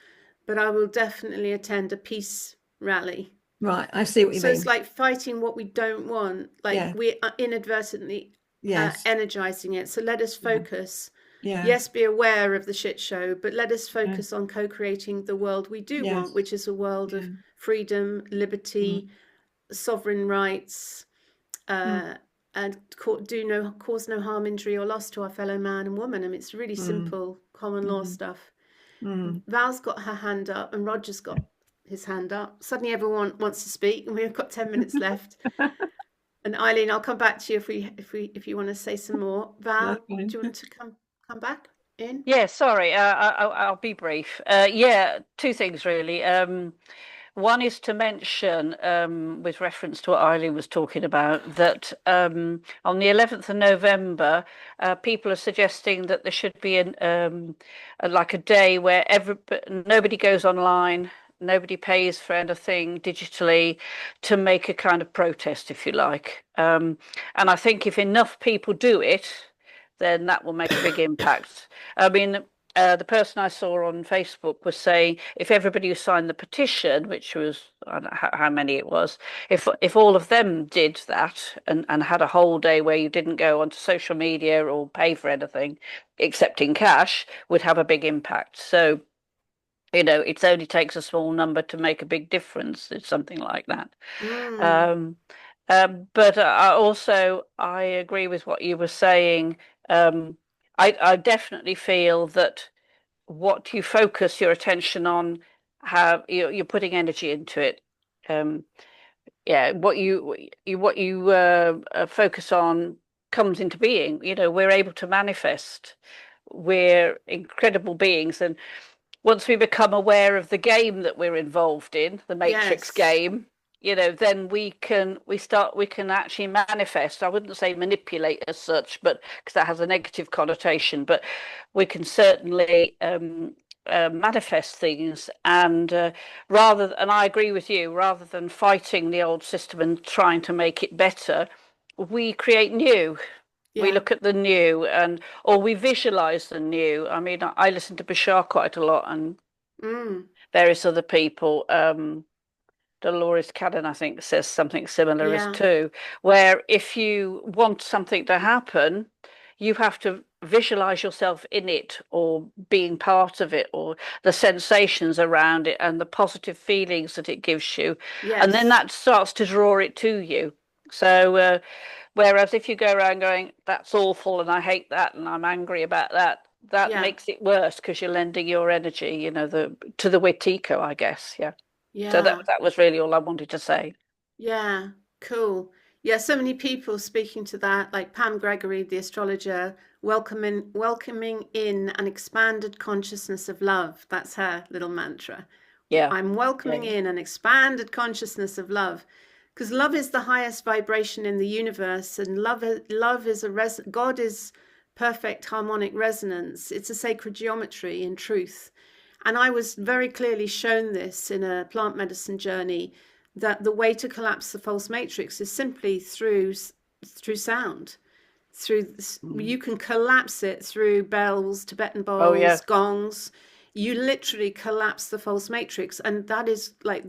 but I will definitely attend a peace rally. Right, I see what you So mean. it's like fighting what we don't want. Like Yeah. we are inadvertently Yes. energizing it. So let us focus. Yeah. Yes, be aware of the shit show, but let us focus on co-creating the world we do Yes. want, which is a world of freedom, liberty, sovereign rights, and cause no harm, injury, or loss to our fellow man and woman. I mean, it's really simple common law stuff. Val's got her hand up, and Roger's got his hand up. Suddenly, everyone wants to speak, and we've got 10 minutes left. And Eileen, I'll come back to you if you want to say some more. Val, do you want to come back in? Yeah, sorry, I'll be brief. Yeah, two things really. One is to mention, with reference to what Eileen was talking about, that on the 11th of November, people are suggesting that there should be like a day where nobody goes online, nobody pays for anything digitally, to make a kind of protest, if you like. And I think if enough people do it, then that will make a big impact. I mean, the person I saw on Facebook was saying if everybody who signed the petition, which was, I don't know how many it was, if all of them did that and had a whole day where you didn't go onto social media or pay for anything except in cash, would have a big impact. So, you know, it only takes a small number to make a big difference. It's something like that. But I agree with what you were saying. I definitely feel that what you focus your attention on, you're putting energy into it. Yeah, what you focus on comes into being. You know, we're able to manifest. We're incredible beings, and once we become aware of the game that we're involved in, the Matrix game, you know, then we can actually manifest. I wouldn't say manipulate as such, but because that has a negative connotation, but we can certainly manifest things. And I agree with you, rather than fighting the old system and trying to make it better, we create new. We look at the new, or we visualize the new. I mean, I listen to Bashar quite a lot, and various other people. Dolores Cannon, I think, says something similar as too, where if you want something to happen, you have to visualize yourself in it or being part of it, or the sensations around it and the positive feelings that it gives you. And then that starts to draw it to you. So whereas if you go around going, that's awful and I hate that and I'm angry about that, that makes it worse, because you're lending your energy, you know, to the Wetiko, I guess. So that was really all I wanted to say. Yeah, cool. Yeah, so many people speaking to that, like Pam Gregory, the astrologer, welcoming in an expanded consciousness of love. That's her little mantra. Yeah. I'm welcoming in an expanded consciousness of love, because love is the highest vibration in the universe, and love is God is perfect harmonic resonance. It's a sacred geometry in truth. And I was very clearly shown this in a plant medicine journey, that the way to collapse the false matrix is simply through sound. You can collapse it through bells, Tibetan bowls, gongs. You literally collapse the false matrix, and that is like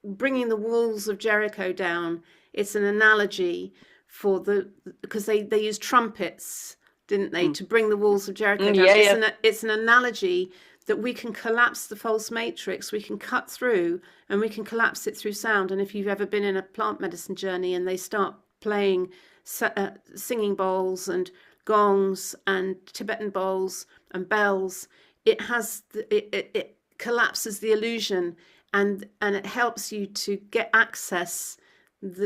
bringing the walls of Jericho down. It's an analogy because they use trumpets, didn't they, to bring the walls of Jericho down. It's an analogy that we can collapse the false matrix, we can cut through, and we can collapse it through sound. And if you've ever been in a plant medicine journey and they start playing singing bowls and gongs and Tibetan bowls and bells, it collapses the illusion, and it helps you to get access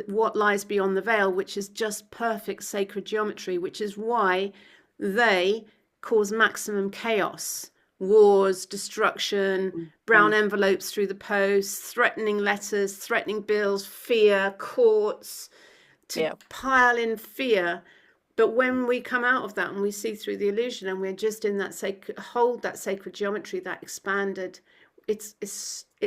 what lies beyond the veil, which is just perfect sacred geometry, which is why they cause maximum chaos. Wars, destruction, brown envelopes through the post, threatening letters, threatening bills, fear, courts, to pile in fear. But when we come out of that and we see through the illusion, and we're just in that sacred geometry, that expanded, it's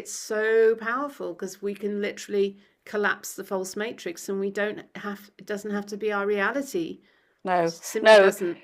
so powerful, because we can literally collapse the false matrix, and it doesn't have to be our reality. No, It simply no, doesn't.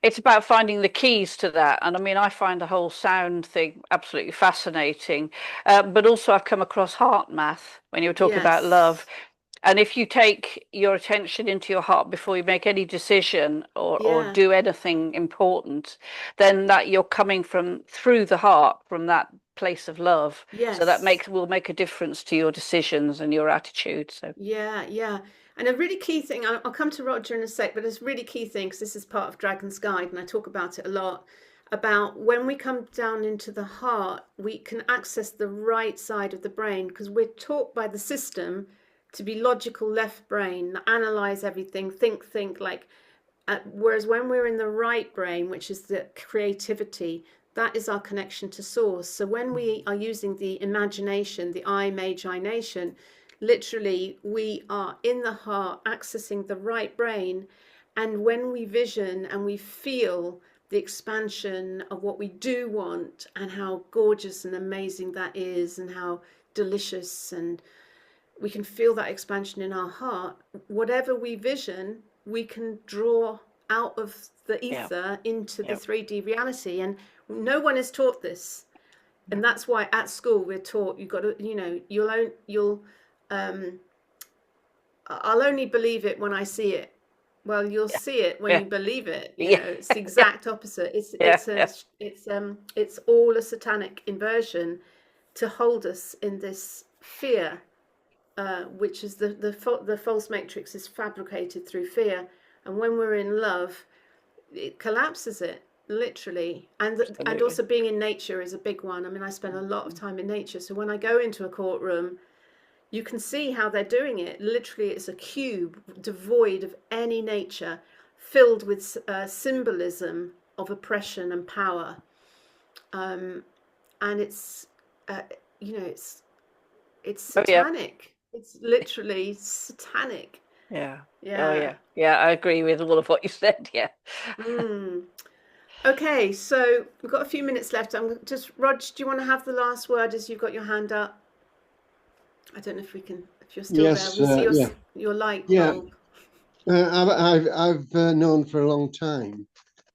it's about finding the keys to that. And I mean, I find the whole sound thing absolutely fascinating. But also, I've come across heart math when you were talking about love. Yes. And if you take your attention into your heart before you make any decision or Yeah. do anything important, then that you're coming from through the heart, from that place of love. So that Yes. will make a difference to your decisions and your attitude. So Yeah. And a really key thing, I'll come to Roger in a sec, but it's a really key thing, because this is part of Dragon's Guide, and I talk about it a lot, about when we come down into the heart, we can access the right side of the brain, because we're taught by the system to be logical left brain, analyze everything, think, like, whereas when we're in the right brain, which is the creativity, that is our connection to source. So when we are using the imagination, the imagination, literally we are in the heart accessing the right brain. And when we vision and we feel the expansion of what we do want, and how gorgeous and amazing that is, and how delicious, and we can feel that expansion in our heart, whatever we vision, we can draw out of the ether into the 3D reality. And no one is taught this. And that's why at school we're taught, you've got to, I'll only believe it when I see it. Well, you'll see it when you believe it. It's the exact opposite. It's all a satanic inversion to hold us in this fear, which is the false matrix is fabricated through fear. And when we're in love, it collapses it, literally. And also being in nature is a big one. I mean, I spend a lot of time in nature. So when I go into a courtroom, you can see how they're doing it. Literally, it's a cube devoid of any nature, filled with symbolism of oppression and power. And it's satanic. It's literally satanic. Yeah. Oh yeah. I agree with all of what you said. Yeah. Okay, so we've got a few minutes left. Rog, do you want to have the last word as you've got your hand up? I don't know if you're still Yes, there. We see your light bulb. I've known for a long time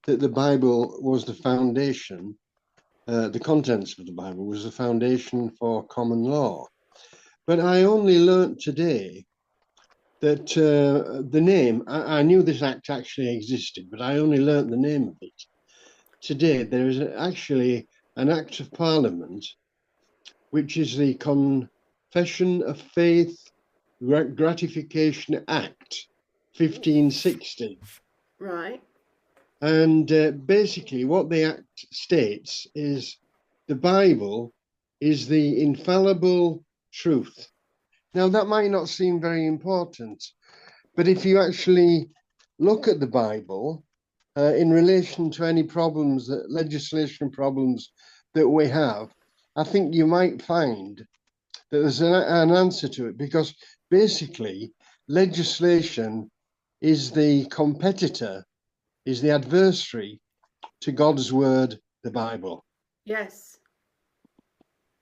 that the Bible was the foundation. The contents of the Bible was the foundation for common law. But I only learnt today that the name, I knew this act actually existed, but I only learnt the name of it. Today, there is actually an Act of Parliament, which is the Confession of Faith Gratification Act 1560. Right. And basically what the Act states is the Bible is the infallible truth. Now, that might not seem very important, but if you actually look at the Bible in relation to any problems, legislation problems that we have, I think you might find that there's an answer to it, because basically legislation is the competitor, is the adversary to God's word, the Bible. Yes.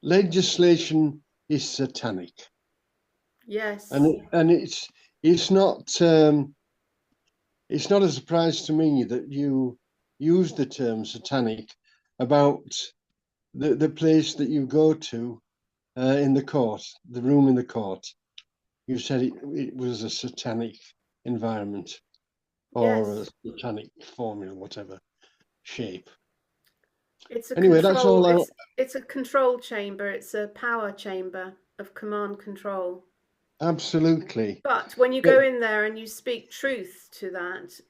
Legislation is satanic. Yes. And it's not a surprise to me that you use the term satanic about the place that you go to in the court, the room in the court. You said it was a satanic environment, or a satanic formula, whatever shape. It's a anyway, that's all. It's a control chamber. It's a power chamber of command control. Absolutely. But when you go in there and you speak truth to that,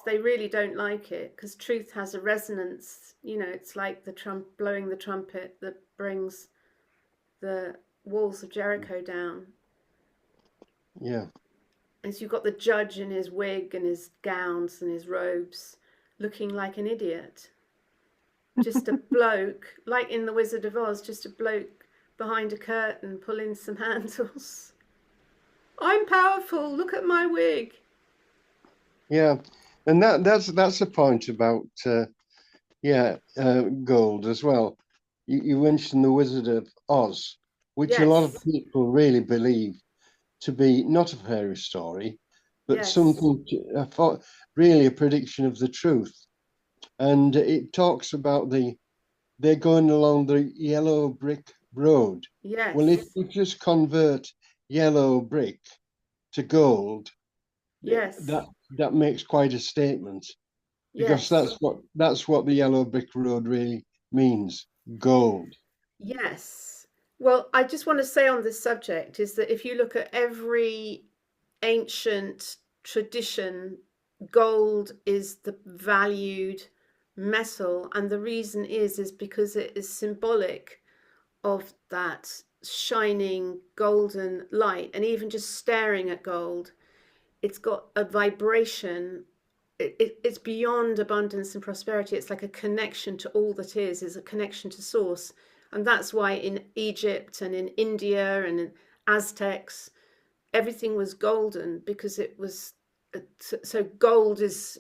they really don't like it, because truth has a resonance. It's like the blowing the trumpet that brings the walls of Jericho down. Yeah. And so you've got the judge in his wig and his gowns and his robes, looking like an idiot. Just a bloke, like in The Wizard of Oz, just a bloke behind a curtain pulling some handles. I'm powerful, look at my wig. Yeah, and that's a point about gold as well. You mentioned The Wizard of Oz, which a lot of people really believe to be not a fairy story, but Yes. something really a prediction of the truth. And it talks about they're going along the yellow brick road. Yes. Well, if you just convert yellow brick to gold, Yes. that makes quite a statement, because Yes. that's what the yellow brick road really means, gold. Yes. Well, I just want to say on this subject is that if you look at every ancient tradition, gold is the valued metal, and the reason is because it is symbolic of that shining golden light. And even just staring at gold, it's got a vibration. It's beyond abundance and prosperity. It's like a connection to all that is a connection to source. And that's why in Egypt and in India and in Aztecs, everything was golden, because it was, so gold is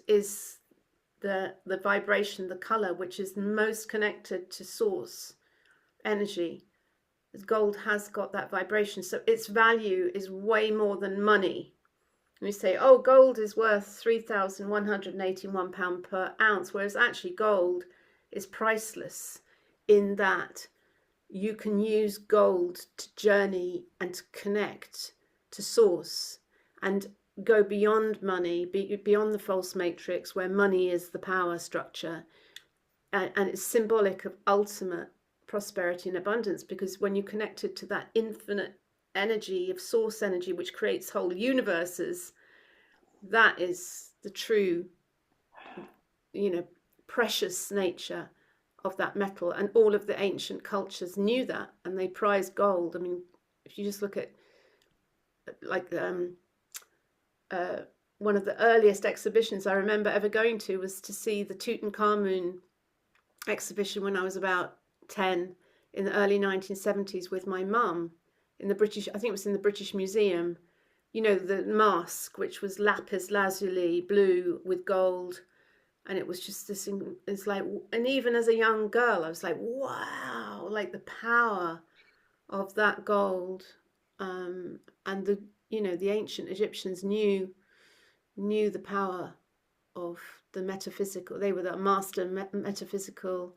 the vibration, the color, which is most connected to source energy. Gold has got that vibration, so its value is way more than money. We say, oh, gold is worth £3,181 per ounce, whereas actually gold is priceless in that you can use gold to journey and to connect to source and go beyond money, beyond the false matrix where money is the power structure. And it's symbolic of ultimate prosperity and abundance, because when you're connected to that infinite energy of source energy, which creates whole universes, that is the true, precious nature of that metal. And all of the ancient cultures knew that, and they prized gold. I mean, if you just look at like one of the earliest exhibitions I remember ever going to was to see the Tutankhamun exhibition when I was about 10 in the early 1970s with my mum in the British, I think it was in the British Museum. The mask, which was lapis lazuli blue with gold, and it was just this, it's like, and even as a young girl I was like, wow, like the power of that gold. And the ancient Egyptians knew the power of the metaphysical. They were the master metaphysical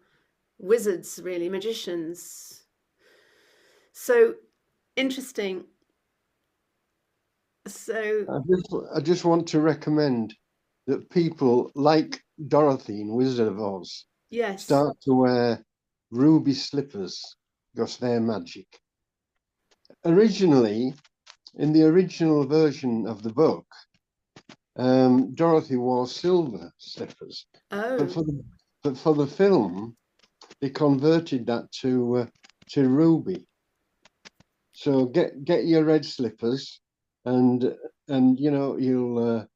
wizards, really, magicians. So interesting. So I just want to recommend that people like Dorothy in Wizard of Oz yes, start to wear ruby slippers, because they're magic. Originally, in the original version of the book, Dorothy wore silver slippers, but for the film, they converted that to ruby. So get your red slippers, and you'll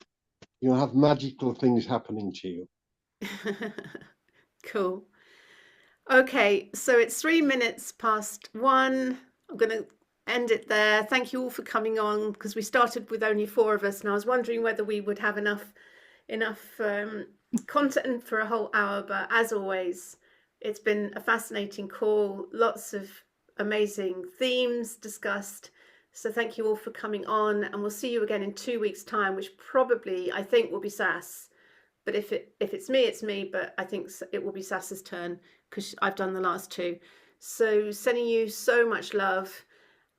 have magical things happening to you. Cool. Okay, so it's 3 minutes past 1. I'm going to end it there. Thank you all for coming on, because we started with only 4 of us, and I was wondering whether we would have enough content for a whole hour. But as always, it's been a fascinating call. Lots of amazing themes discussed. So thank you all for coming on, and we'll see you again in 2 weeks' time, which probably I think will be Sass. But if it's me, it's me. But I think it will be Sass's turn, because I've done the last 2. So sending you so much love,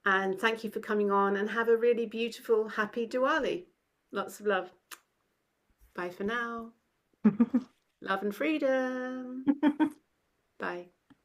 and thank you for coming on, and have a really beautiful, happy Diwali. Lots of love. Bye for now. Love and freedom. Bye.